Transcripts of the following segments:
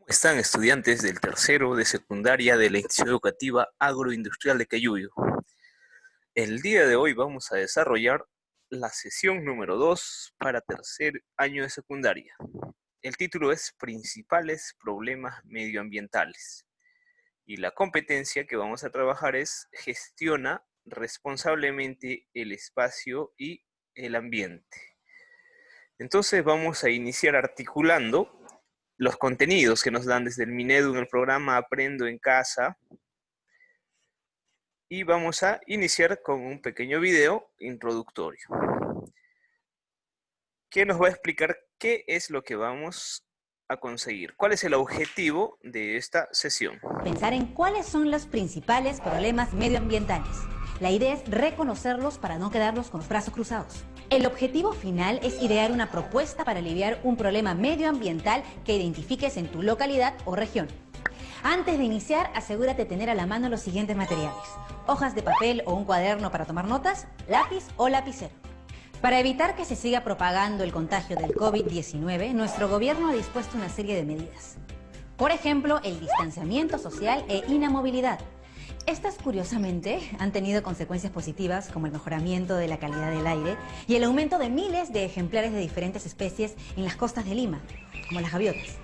Están estudiantes del tercero de secundaria de la institución educativa agroindustrial de Cayuyo. El día de hoy vamos a desarrollar la sesión número 2 para tercer año de secundaria. El título es Principales problemas medioambientales. Y la competencia que vamos a trabajar es Gestiona responsablemente el espacio y el ambiente. Entonces vamos a iniciar articulando los contenidos que nos dan desde el Minedu en el programa Aprendo en Casa. Y vamos a iniciar con un pequeño video introductorio que nos va a explicar qué es lo que vamos a conseguir, cuál es el objetivo de esta sesión. Pensar en cuáles son los principales problemas medioambientales. La idea es reconocerlos para no quedarnos con los brazos cruzados. El objetivo final es idear una propuesta para aliviar un problema medioambiental que identifiques en tu localidad o región. Antes de iniciar, asegúrate de tener a la mano los siguientes materiales: hojas de papel o un cuaderno para tomar notas, lápiz o lapicero. Para evitar que se siga propagando el contagio del COVID-19, nuestro gobierno ha dispuesto una serie de medidas. Por ejemplo, el distanciamiento social e inamovilidad. Estas, curiosamente, han tenido consecuencias positivas como el mejoramiento de la calidad del aire y el aumento de miles de ejemplares de diferentes especies en las costas de Lima, como las gaviotas.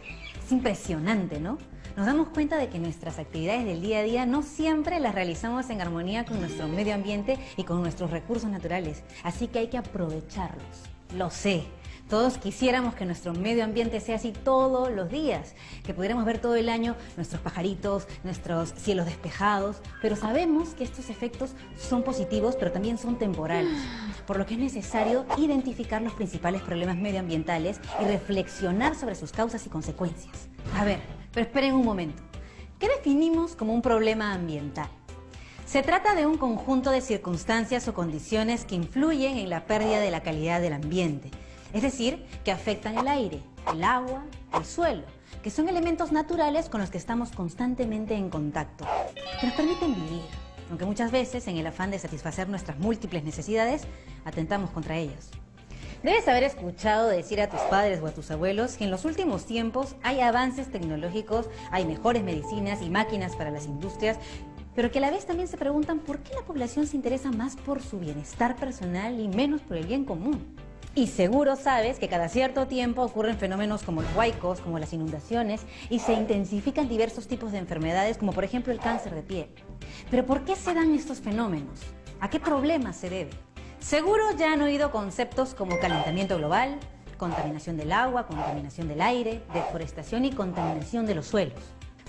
Es impresionante, ¿no? Nos damos cuenta de que nuestras actividades del día a día no siempre las realizamos en armonía con nuestro medio ambiente y con nuestros recursos naturales, así que hay que aprovecharlos. Lo sé. Todos quisiéramos que nuestro medio ambiente sea así todos los días, que pudiéramos ver todo el año nuestros pajaritos, nuestros cielos despejados, pero sabemos que estos efectos son positivos, pero también son temporales, por lo que es necesario identificar los principales problemas medioambientales y reflexionar sobre sus causas y consecuencias. A ver, pero esperen un momento. ¿Qué definimos como un problema ambiental? Se trata de un conjunto de circunstancias o condiciones que influyen en la pérdida de la calidad del ambiente. Es decir, que afectan el aire, el agua, el suelo, que son elementos naturales con los que estamos constantemente en contacto, que nos permiten vivir, aunque muchas veces, en el afán de satisfacer nuestras múltiples necesidades, atentamos contra ellos. Debes haber escuchado decir a tus padres o a tus abuelos que en los últimos tiempos hay avances tecnológicos, hay mejores medicinas y máquinas para las industrias, pero que a la vez también se preguntan por qué la población se interesa más por su bienestar personal y menos por el bien común. Y seguro sabes que cada cierto tiempo ocurren fenómenos como los huaicos, como las inundaciones, y se intensifican diversos tipos de enfermedades, como por ejemplo el cáncer de piel. Pero ¿por qué se dan estos fenómenos? ¿A qué problemas se debe? Seguro ya han oído conceptos como calentamiento global, contaminación del agua, contaminación del aire, deforestación y contaminación de los suelos.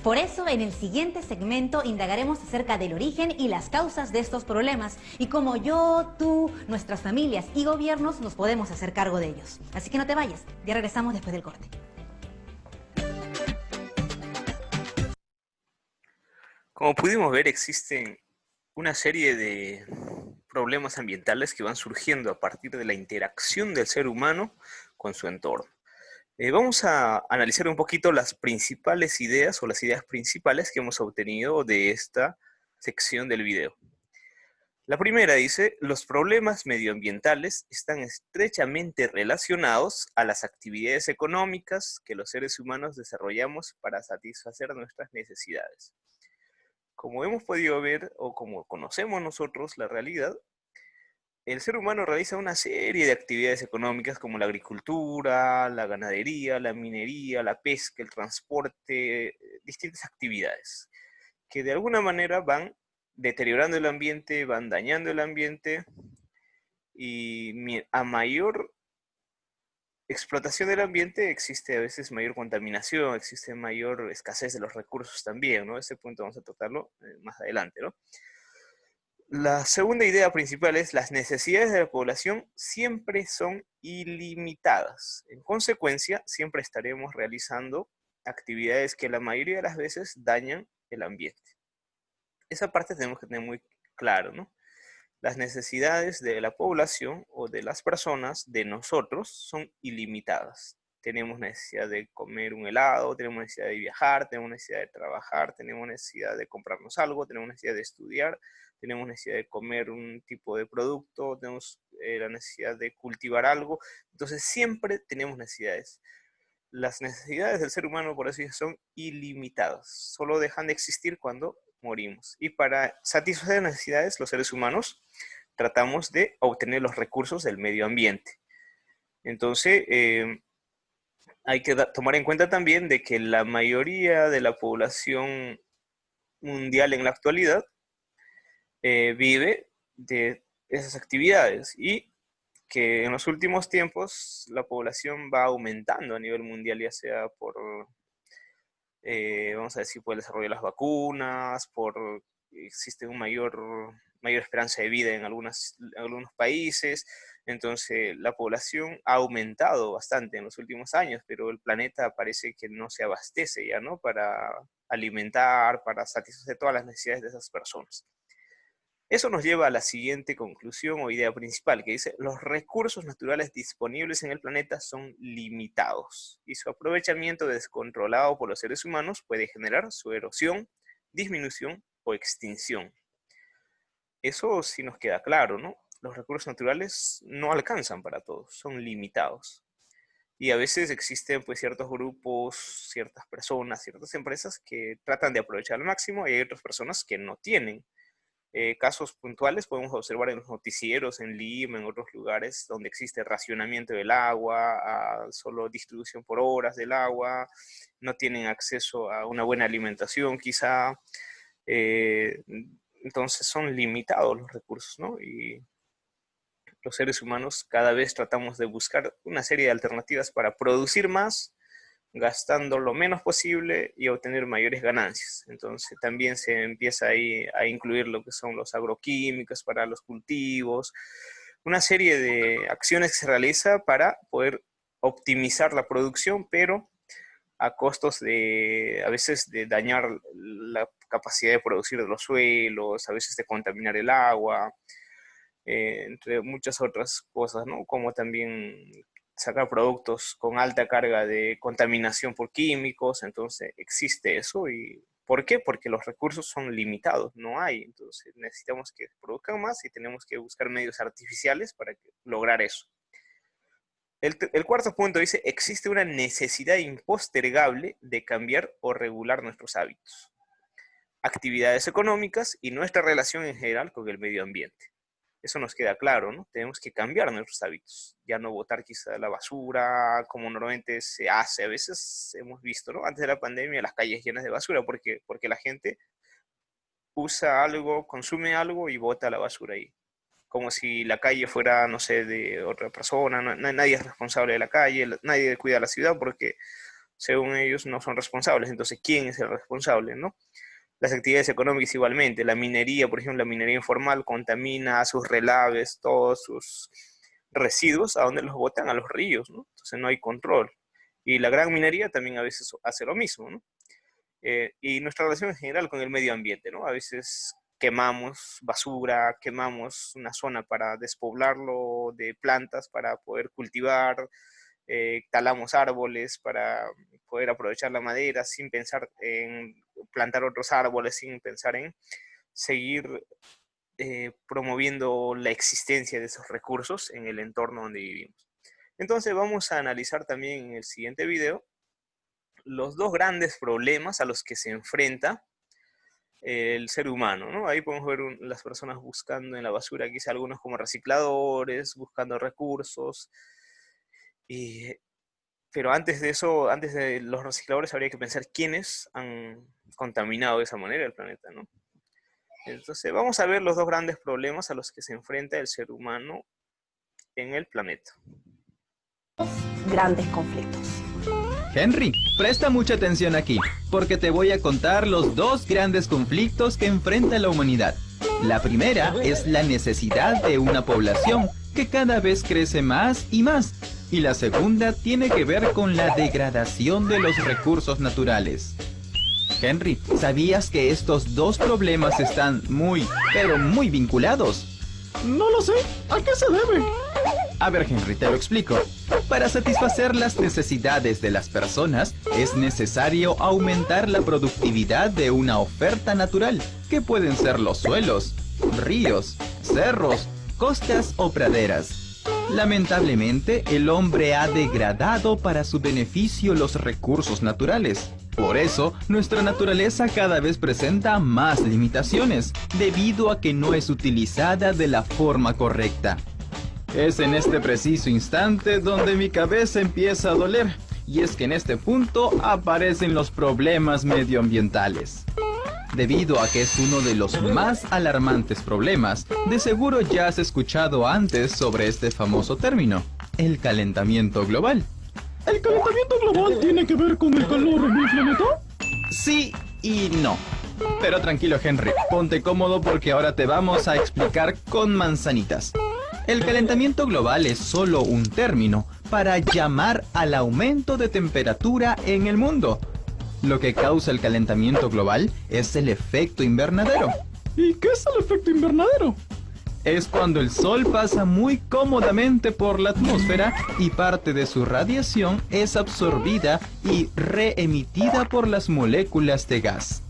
Por eso, en el siguiente segmento indagaremos acerca del origen y las causas de estos problemas y cómo yo, tú, nuestras familias y gobiernos nos podemos hacer cargo de ellos. Así que no te vayas, ya regresamos después del corte. Como pudimos ver, existen una serie de problemas ambientales que van surgiendo a partir de la interacción del ser humano con su entorno. Vamos a analizar un poquito las principales ideas o las ideas principales que hemos obtenido de esta sección del video. La primera dice: los problemas medioambientales están estrechamente relacionados a las actividades económicas que los seres humanos desarrollamos para satisfacer nuestras necesidades. Como hemos podido ver o como conocemos nosotros la realidad, el ser humano realiza una serie de actividades económicas como la agricultura, la ganadería, la minería, la pesca, el transporte, distintas actividades que de alguna manera van deteriorando el ambiente, van dañando el ambiente y a mayor explotación del ambiente existe a veces mayor contaminación, existe mayor escasez de los recursos también, ¿no? Ese punto vamos a tratarlo más adelante, ¿no? La segunda idea principal es: las necesidades de la población siempre son ilimitadas. En consecuencia, siempre estaremos realizando actividades que la mayoría de las veces dañan el ambiente. Esa parte tenemos que tener muy claro, ¿no? Las necesidades de la población o de las personas, de nosotros, son ilimitadas. Tenemos necesidad de comer un helado, tenemos necesidad de viajar, tenemos necesidad de trabajar, tenemos necesidad de comprarnos algo, tenemos necesidad de estudiar, tenemos necesidad de comer un tipo de producto, tenemos la necesidad de cultivar algo. Entonces siempre tenemos necesidades. las necesidades del ser humano, por así decirlo, son ilimitadas. Solo dejan de existir cuando morimos. Y para satisfacer las necesidades, los seres humanos tratamos de obtener los recursos del medio ambiente. Entonces, hay que tomar en cuenta también de que la mayoría de la población mundial en la actualidad vive de esas actividades y que en los últimos tiempos la población va aumentando a nivel mundial, ya sea por, vamos a decir, por el desarrollo de las vacunas, por existe una mayor esperanza de vida en algunos países. Entonces la población ha aumentado bastante en los últimos años, pero el planeta parece que no se abastece ya, ¿no? Para alimentar, para satisfacer todas las necesidades de esas personas. Eso nos lleva a la siguiente conclusión o idea principal, que dice: los recursos naturales disponibles en el planeta son limitados y su aprovechamiento descontrolado por los seres humanos puede generar su erosión, disminución o extinción. Eso sí nos queda claro, ¿no? Los recursos naturales no alcanzan para todos, son limitados. Y a veces existen pues ciertos grupos, ciertas personas, ciertas empresas que tratan de aprovechar al máximo y hay otras personas que no tienen. Casos puntuales podemos observar en los noticieros, en Lima, en otros lugares donde existe racionamiento del agua, solo distribución por horas del agua, no tienen acceso a una buena alimentación quizá, entonces son limitados los recursos, ¿no? Y los seres humanos cada vez tratamos de buscar una serie de alternativas para producir más, gastando lo menos posible y obtener mayores ganancias. Entonces también se empieza ahí a incluir lo que son los agroquímicos para los cultivos, una serie de acciones que se realiza para poder optimizar la producción, pero a costos a veces de dañar la capacidad de producir de los suelos, a veces de contaminar el agua, entre muchas otras cosas, ¿no? Como también sacar productos con alta carga de contaminación por químicos. Entonces existe eso. ¿Y por qué? Porque los recursos son limitados, no hay. Entonces necesitamos que produzcan más y tenemos que buscar medios artificiales para lograr eso. El cuarto punto dice: existe una necesidad impostergable de cambiar o regular nuestros hábitos, actividades económicas y nuestra relación en general con el medio ambiente. Eso nos queda claro, ¿no? Tenemos que cambiar nuestros hábitos. Ya no botar quizá la basura como normalmente se hace. A veces hemos visto, ¿no? Antes de la pandemia, las calles llenas de basura porque la gente usa algo, consume algo y bota la basura ahí. Como si la calle fuera, no sé, de otra persona. Nadie es responsable de la calle, nadie cuida la ciudad porque según ellos no son responsables. Entonces, ¿quién es el responsable, no? Las actividades económicas igualmente, la minería, por ejemplo, la minería informal contamina sus relaves, todos sus residuos, ¿a dónde los botan? A los ríos, ¿no? Entonces no hay control. Y la gran minería también a veces hace lo mismo, ¿no? Y nuestra relación en general con el medio ambiente, ¿no? A veces quemamos basura, quemamos una zona para despoblarlo de plantas para poder cultivar, talamos árboles para poder aprovechar la madera sin pensar en plantar otros árboles, sin pensar en seguir promoviendo la existencia de esos recursos en el entorno donde vivimos. Entonces vamos a analizar también en el siguiente video los dos grandes problemas a los que se enfrenta el ser humano, ¿no? Ahí podemos ver las personas buscando en la basura, quizá algunos como recicladores, buscando recursos. Pero antes de eso, antes de los recicladores, habría que pensar quiénes han contaminado de esa manera el planeta, ¿no? Entonces, vamos a ver los dos grandes problemas a los que se enfrenta el ser humano en el planeta. Grandes conflictos. Henry, presta mucha atención aquí, porque te voy a contar los dos grandes conflictos que enfrenta la humanidad. La primera es la necesidad de una población que cada vez crece más y más. Y la segunda tiene que ver con la degradación de los recursos naturales. Henry, ¿sabías que estos dos problemas están muy, pero muy vinculados? No lo sé. ¿A qué se debe? A ver, Henry, te lo explico. Para satisfacer las necesidades de las personas, es necesario aumentar la productividad de una oferta natural, que pueden ser los suelos, ríos, cerros, costas o praderas. Lamentablemente, el hombre ha degradado para su beneficio los recursos naturales. Por eso, nuestra naturaleza cada vez presenta más limitaciones, debido a que no es utilizada de la forma correcta. Es en este preciso instante donde mi cabeza empieza a doler, y es que en este punto aparecen los problemas medioambientales. Debido a que es uno de los más alarmantes problemas, de seguro ya has escuchado antes sobre este famoso término, el calentamiento global. ¿El calentamiento global tiene que ver con el calor en el planeta? Sí y no. Pero tranquilo, Henry, ponte cómodo porque ahora te vamos a explicar con manzanitas. El calentamiento global es solo un término para llamar al aumento de temperatura en el mundo. Lo que causa el calentamiento global es el efecto invernadero. ¿Y qué es el efecto invernadero? Es cuando el Sol pasa muy cómodamente por la atmósfera y parte de su radiación es absorbida y reemitida por las moléculas de gas.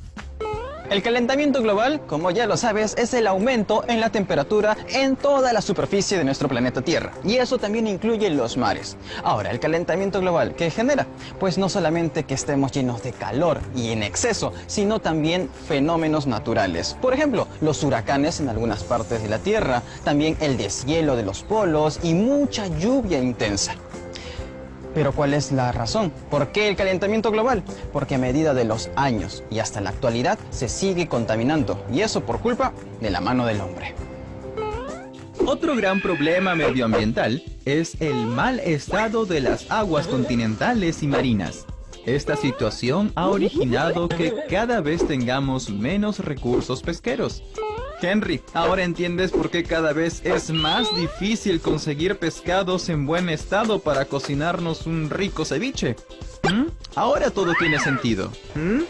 El calentamiento global, como ya lo sabes, es el aumento en la temperatura en toda la superficie de nuestro planeta Tierra. Y eso también incluye los mares. Ahora, el calentamiento global, ¿qué genera? Pues no solamente que estemos llenos de calor y en exceso, sino también fenómenos naturales. Por ejemplo, los huracanes en algunas partes de la Tierra, también el deshielo de los polos y mucha lluvia intensa. Pero ¿cuál es la razón? ¿Por qué el calentamiento global? Porque a medida de los años y hasta la actualidad se sigue contaminando, y eso por culpa de la mano del hombre. Otro gran problema medioambiental es el mal estado de las aguas continentales y marinas. Esta situación ha originado que cada vez tengamos menos recursos pesqueros. Henry, ¿ahora entiendes por qué cada vez es más difícil conseguir pescados en buen estado para cocinarnos un rico ceviche? Ahora todo tiene sentido.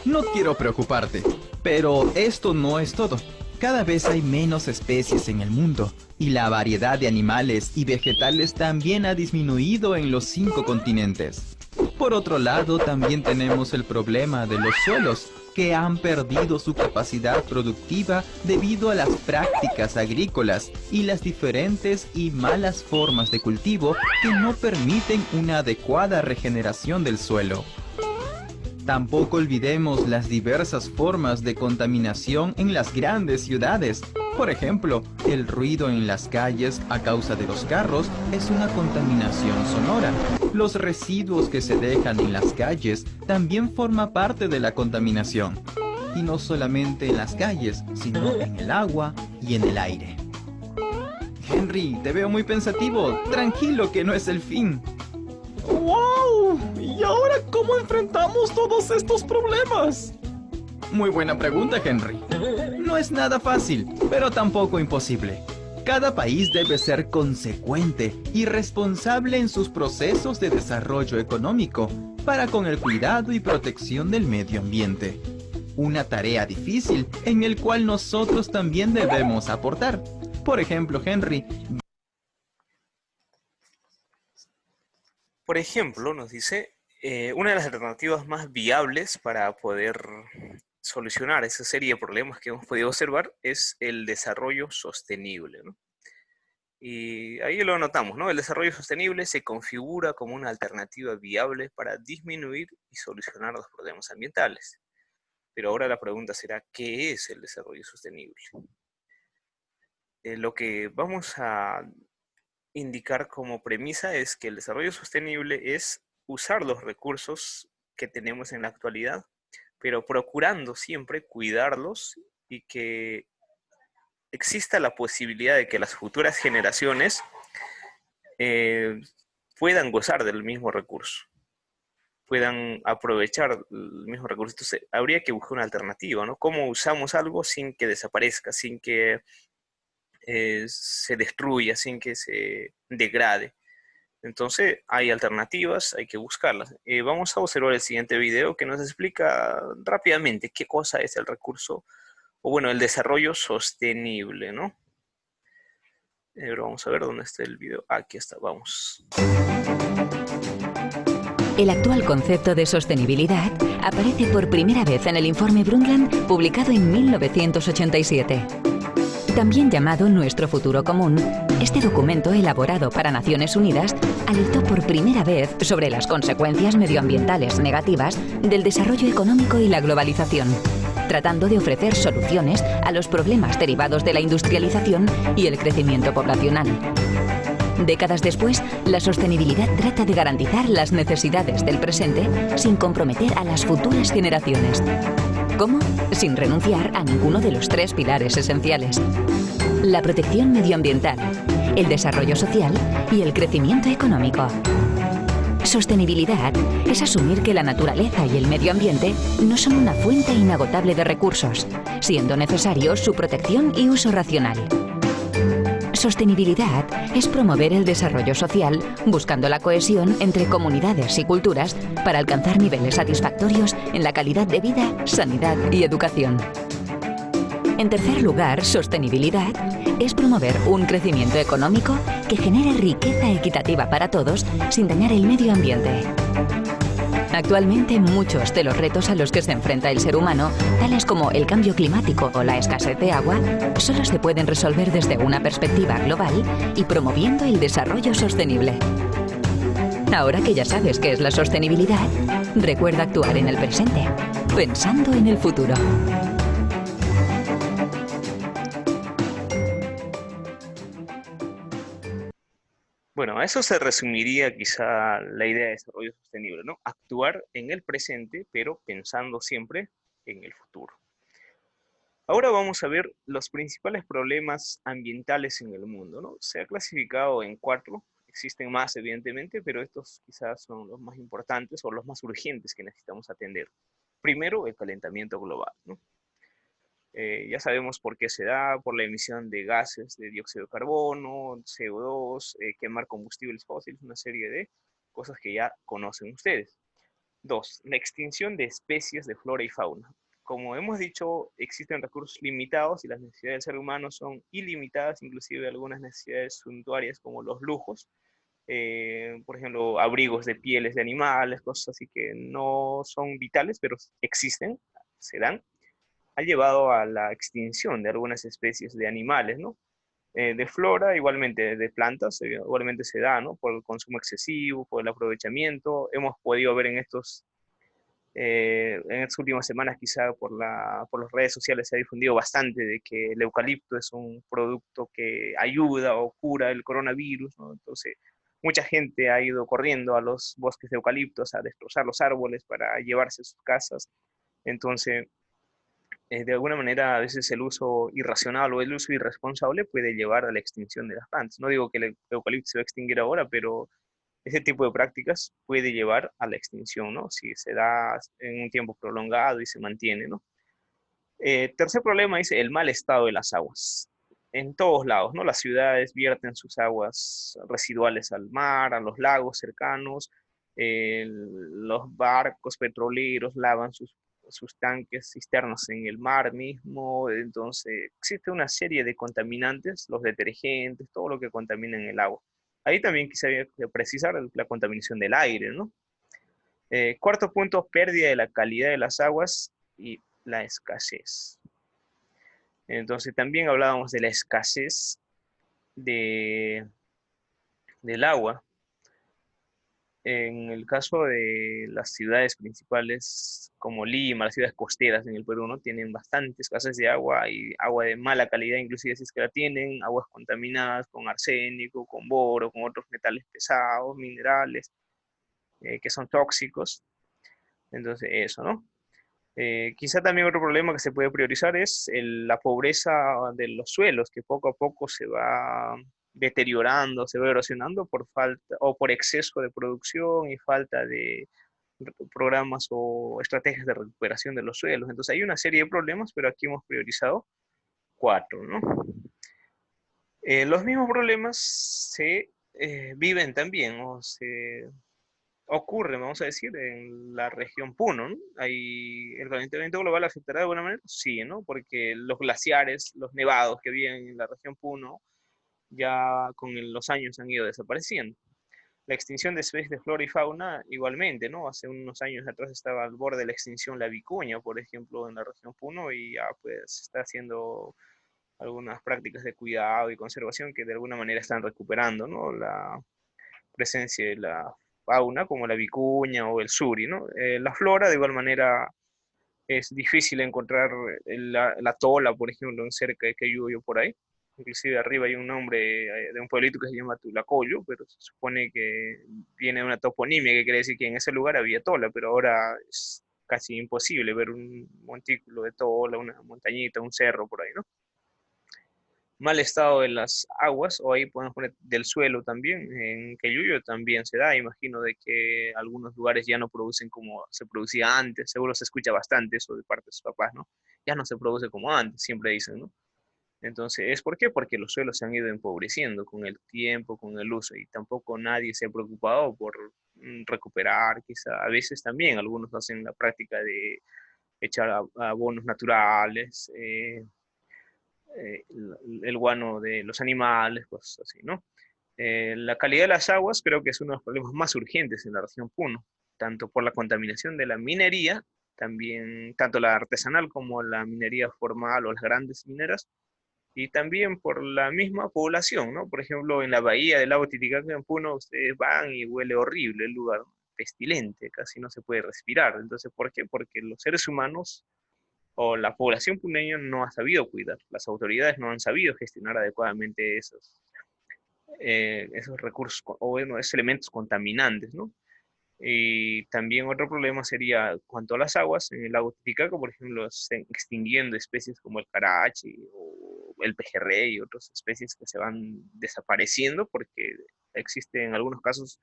No quiero preocuparte, pero esto no es todo. Cada vez hay menos especies en el mundo, y la variedad de animales y vegetales también ha disminuido en los 5 continentes. Por otro lado, también tenemos el problema de los suelos, que han perdido su capacidad productiva debido a las prácticas agrícolas y las diferentes y malas formas de cultivo que no permiten una adecuada regeneración del suelo. Tampoco olvidemos las diversas formas de contaminación en las grandes ciudades. Por ejemplo, el ruido en las calles a causa de los carros es una contaminación sonora. Los residuos que se dejan en las calles también forman parte de la contaminación. Y no solamente en las calles, sino en el agua y en el aire. Henry, te veo muy pensativo. Tranquilo que no es el fin. ¡Wow! ¿Y ahora cómo enfrentamos todos estos problemas? Muy buena pregunta, Henry. No es nada fácil, pero tampoco imposible. Cada país debe ser consecuente y responsable en sus procesos de desarrollo económico para con el cuidado y protección del medio ambiente. Una tarea difícil en el cual nosotros también debemos aportar. Por ejemplo, Henry... Por ejemplo, nos dice, una de las alternativas más viables para poder solucionar esa serie de problemas que hemos podido observar es el desarrollo sostenible, ¿no? Y ahí lo notamos, ¿no? El desarrollo sostenible se configura como una alternativa viable para disminuir y solucionar los problemas ambientales. Pero ahora la pregunta será, ¿qué es el desarrollo sostenible? Lo que vamos a indicar como premisa es que el desarrollo sostenible es usar los recursos que tenemos en la actualidad, pero procurando siempre cuidarlos y que exista la posibilidad de que las futuras generaciones puedan gozar del mismo recurso, puedan aprovechar el mismo recurso. Entonces, habría que buscar una alternativa, ¿no? ¿Cómo usamos algo sin que desaparezca, sin que se destruya, sin que se degrade? Entonces, hay alternativas, hay que buscarlas. Vamos a observar el siguiente video que nos explica rápidamente qué cosa es el recurso, o bueno, el desarrollo sostenible, ¿no? Pero vamos a ver dónde está el video. Aquí está, vamos. El actual concepto de sostenibilidad aparece por primera vez en el informe Brundtland, publicado en 1987. También llamado Nuestro futuro común, Este documento, elaborado para Naciones Unidas, alertó por primera vez sobre las consecuencias medioambientales negativas del desarrollo económico y la globalización, tratando de ofrecer soluciones a los problemas derivados de la industrialización y el crecimiento poblacional. Décadas después, la sostenibilidad trata de garantizar las necesidades del presente sin comprometer a las futuras generaciones. ¿Cómo? Sin renunciar a ninguno de los 3 pilares esenciales: la protección medioambiental, el desarrollo social y el crecimiento económico. Sostenibilidad es asumir que la naturaleza y el medio ambiente no son una fuente inagotable de recursos, siendo necesario su protección y uso racional. Sostenibilidad es promover el desarrollo social buscando la cohesión entre comunidades y culturas para alcanzar niveles satisfactorios en la calidad de vida, sanidad y educación. En tercer lugar, sostenibilidad es promover un crecimiento económico que genere riqueza equitativa para todos sin dañar el medio ambiente. Actualmente, muchos de los retos a los que se enfrenta el ser humano, tales como el cambio climático o la escasez de agua, solo se pueden resolver desde una perspectiva global y promoviendo el desarrollo sostenible. Ahora que ya sabes qué es la sostenibilidad, recuerda actuar en el presente, pensando en el futuro. Bueno, a eso se resumiría quizá la idea de desarrollo sostenible, ¿no? Actuar en el presente, pero pensando siempre en el futuro. Ahora vamos a ver los principales problemas ambientales en el mundo, ¿no? Se ha clasificado en 4, existen más evidentemente, pero estos quizás son los más importantes o los más urgentes que necesitamos atender. Primero, el calentamiento global, ¿no? Ya sabemos por qué se da, por la emisión de gases de dióxido de carbono, CO2, quemar combustibles fósiles, una serie de cosas que ya conocen ustedes. 2, la extinción de especies de flora y fauna. Como hemos dicho, existen recursos limitados y las necesidades del ser humano son ilimitadas, inclusive algunas necesidades suntuarias como los lujos, por ejemplo, abrigos de pieles de animales, cosas así que no son vitales, pero existen, se dan, ha llevado a la extinción de algunas especies de animales, ¿no? De flora, igualmente de plantas, igualmente se da, ¿no? Por el consumo excesivo, por el aprovechamiento. Hemos podido ver en estas últimas semanas, quizá por las redes sociales se ha difundido bastante de que el eucalipto es un producto que ayuda o cura el coronavirus, ¿no? Entonces, mucha gente ha ido corriendo a los bosques de eucaliptos a destrozar los árboles para llevarse a sus casas. Entonces, de alguna manera, a veces el uso irracional o el uso irresponsable puede llevar a la extinción de las plantas. No digo que el eucalipto se va a extinguir ahora, pero ese tipo de prácticas puede llevar a la extinción, ¿no? Si se da en un tiempo prolongado y se mantiene, ¿no? Tercer problema es el mal estado de las aguas. En todos lados, ¿no? Las ciudades vierten sus aguas residuales al mar, a los lagos cercanos, los barcos petroleros lavan sus tanques cisternas en el mar mismo. Entonces existe una serie de contaminantes, los detergentes, todo lo que contamina en el agua. Ahí también quisiera precisar la contaminación del aire, ¿no? Cuarto punto, pérdida de la calidad de las aguas y la escasez. Entonces también hablábamos de la escasez del agua. En el caso de las ciudades principales como Lima, las ciudades costeras en el Perú, ¿no? Tienen bastante escasez de agua y agua de mala calidad, inclusive si es que la tienen, aguas contaminadas con arsénico, con boro, con otros metales pesados, minerales, que son tóxicos. Entonces eso, ¿no? Quizá también otro problema que se puede priorizar es la pobreza de los suelos, que poco a poco se va deteriorando, se va erosionando por falta o por exceso de producción y falta de programas o estrategias de recuperación de los suelos. Entonces hay una serie de problemas, pero aquí hemos priorizado 4, ¿no? Los mismos problemas se viven también o se ocurren, vamos a decir, en la región Puno, ¿no? ¿El calentamiento global afectará de alguna manera? Sí, ¿no? Porque los glaciares, los nevados que viven en la región Puno, ya con los años han ido desapareciendo. La extinción de especies de flora y fauna igualmente, ¿no? Hace unos años atrás estaba al borde de la extinción la vicuña, por ejemplo, en la región Puno, y ya pues está siendo algunas prácticas de cuidado y conservación que de alguna manera están recuperando, ¿no? La presencia de la fauna, como la vicuña o el suri, ¿no? La flora, de igual manera, es difícil encontrar la tola, por ejemplo, en cerca de Queyuyo por ahí. Inclusive arriba hay un nombre de un pueblito que se llama Tulacoyo, pero se supone que viene de una toponimia que quiere decir que en ese lugar había tola, pero ahora es casi imposible ver un montículo de tola, una montañita, un cerro por ahí, ¿no? Mal estado de las aguas, o ahí podemos poner del suelo también, en Queyuyo también se da, imagino de que algunos lugares ya no producen como se producía antes, seguro se escucha bastante eso de parte de sus papás, ¿no? Ya no se produce como antes, siempre dicen, ¿no? Entonces, ¿es por qué? Porque los suelos se han ido empobreciendo con el tiempo, con el uso, y tampoco nadie se ha preocupado por recuperar, quizá a veces también algunos hacen la práctica de echar abonos naturales, el guano de los animales, cosas así, ¿no? La calidad de las aguas creo que es uno de los problemas más urgentes en la región Puno, tanto por la contaminación de la minería, también tanto la artesanal como la minería formal o las grandes mineras, y también por la misma población, ¿no? Por ejemplo, en la bahía del lago Titicaca en Puno, ustedes van y huele horrible el lugar, ¿no? Pestilente, casi no se puede respirar. Entonces, ¿por qué? Porque los seres humanos o la población puneña no ha sabido cuidar, las autoridades no han sabido gestionar adecuadamente esos recursos o bueno, esos elementos contaminantes, ¿no? Y también otro problema sería cuanto a las aguas, en el lago Titicaca, por ejemplo, se están extinguiendo especies como el carachi o el pejerrey y otras especies que se van desapareciendo porque existe en algunos casos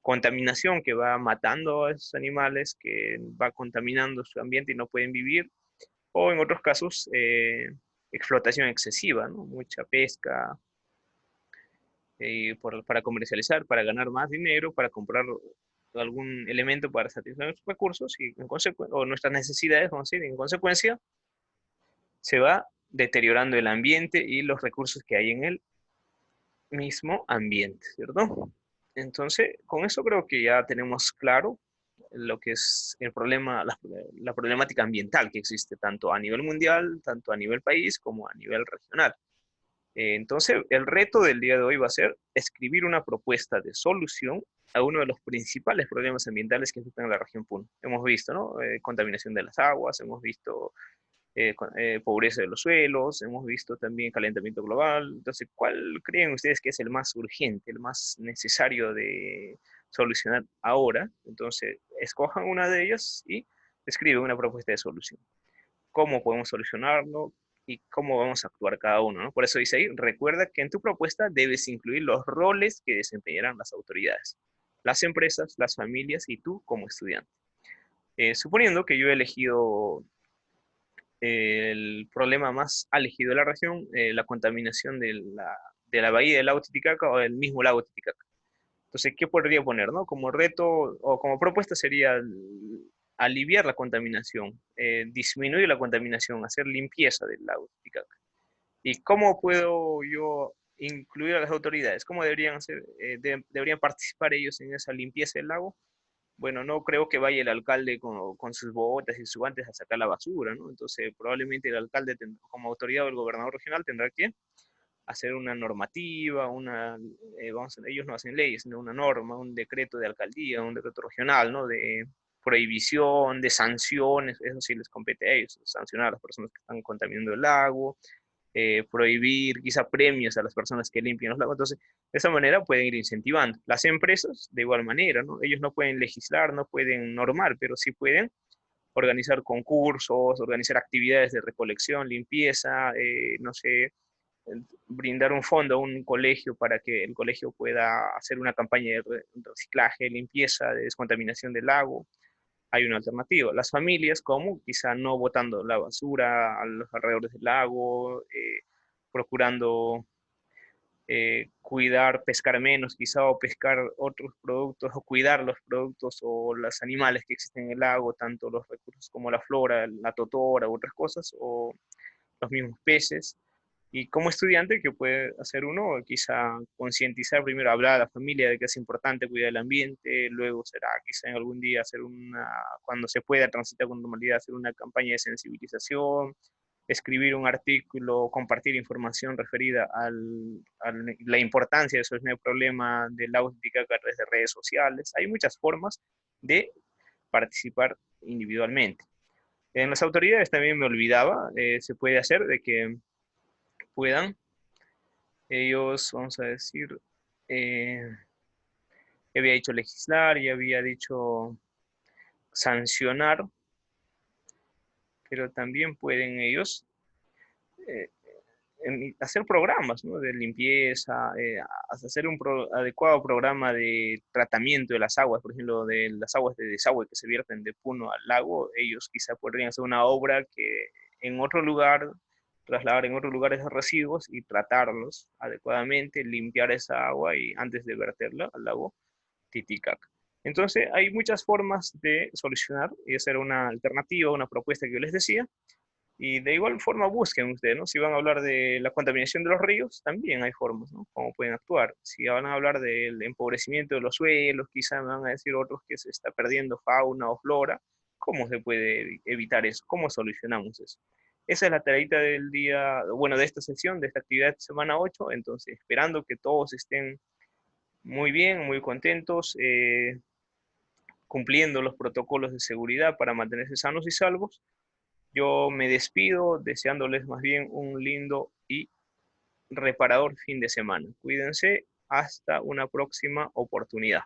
contaminación que va matando a esos animales, que va contaminando su ambiente y no pueden vivir, o en otros casos explotación excesiva, ¿no? Mucha pesca para comercializar, para ganar más dinero, para comprar algún elemento para satisfacer nuestros recursos y o nuestras necesidades, vamos a decir, en consecuencia se va deteriorando el ambiente y los recursos que hay en el mismo ambiente, ¿cierto? Entonces, con eso creo que ya tenemos claro lo que es el problema, la problemática ambiental que existe tanto a nivel mundial, tanto a nivel país como a nivel regional. Entonces, el reto del día de hoy va a ser escribir una propuesta de solución a uno de los principales problemas ambientales que existen en la región Puno. Hemos visto, ¿no? Contaminación de las aguas, hemos visto pobreza de los suelos, hemos visto también calentamiento global. Entonces, ¿cuál creen ustedes que es el más urgente, el más necesario de solucionar ahora? Entonces, escojan una de ellas y escriben una propuesta de solución. ¿Cómo podemos solucionarlo? Y cómo vamos a actuar cada uno, ¿no? Por eso dice ahí, recuerda que en tu propuesta debes incluir los roles que desempeñarán las autoridades, las empresas, las familias y tú como estudiante. Suponiendo que yo he elegido el problema más álgido de la región, la contaminación de la bahía del lago Titicaca o del mismo lago Titicaca. Entonces, ¿qué podría poner, no? Como reto o como propuesta sería aliviar la contaminación, disminuir la contaminación, hacer limpieza del lago Titicaca. ¿Y cómo puedo yo incluir a las autoridades? ¿Cómo deberían hacer, deberían participar ellos en esa limpieza del lago? Bueno, no creo que vaya el alcalde con sus botas y sus guantes a sacar la basura, ¿no? Entonces, probablemente el alcalde, como autoridad o el gobernador regional, tendrá que hacer una normativa, ellos no hacen leyes, sino una norma, un decreto de alcaldía, un decreto regional, ¿no? De prohibición, de sanciones, eso sí les compete a ellos, sancionar a las personas que están contaminando el lago, prohibir quizá premios a las personas que limpian los lagos. Entonces, de esa manera pueden ir incentivando. Las empresas, de igual manera, ¿no? Ellos no pueden legislar, no pueden normar, pero sí pueden organizar concursos, organizar actividades de recolección, limpieza, no sé, brindar un fondo a un colegio para que el colegio pueda hacer una campaña de reciclaje, limpieza, de descontaminación del lago. Hay una alternativa. Las familias, como quizá no botando la basura a los alrededores del lago, procurando cuidar, pescar menos quizá o pescar otros productos o cuidar los productos o los animales que existen en el lago, tanto los recursos como la flora, la totora u otras cosas, o los mismos peces. Y como estudiante, ¿qué puede hacer uno? Quizá concientizar, primero hablar a la familia de que es importante cuidar el ambiente, luego será quizá en algún día hacer cuando se pueda transitar con normalidad, hacer una campaña de sensibilización, escribir un artículo, compartir información referida a la importancia de solucionar el problema del agua Titicaca a través de redes sociales. Hay muchas formas de participar individualmente. En las autoridades también me olvidaba, se puede hacer de que puedan ellos, vamos a decir, ya había dicho legislar, ya había dicho sancionar, pero también pueden ellos hacer programas, ¿no?, de limpieza, hacer un adecuado programa de tratamiento de las aguas, por ejemplo, de las aguas de desagüe que se vierten de Puno al lago. Ellos quizá podrían hacer una obra que en otro lugar, trasladar en otros lugares de residuos y tratarlos adecuadamente, limpiar esa agua y antes de verterla al lago Titicaca. Entonces, hay muchas formas de solucionar y hacer una alternativa, una propuesta que yo les decía. Y de igual forma busquen ustedes, ¿no? Si van a hablar de la contaminación de los ríos, también hay formas, ¿no?, cómo pueden actuar. Si van a hablar del empobrecimiento de los suelos, quizá me van a decir otros que se está perdiendo fauna o flora. ¿Cómo se puede evitar eso? ¿Cómo solucionamos eso? Esa es la tareita del día, bueno, de esta sesión, de esta actividad de semana 8. Entonces, esperando que todos estén muy bien, muy contentos, cumpliendo los protocolos de seguridad para mantenerse sanos y salvos. Yo me despido deseándoles más bien un lindo y reparador fin de semana. Cuídense, hasta una próxima oportunidad.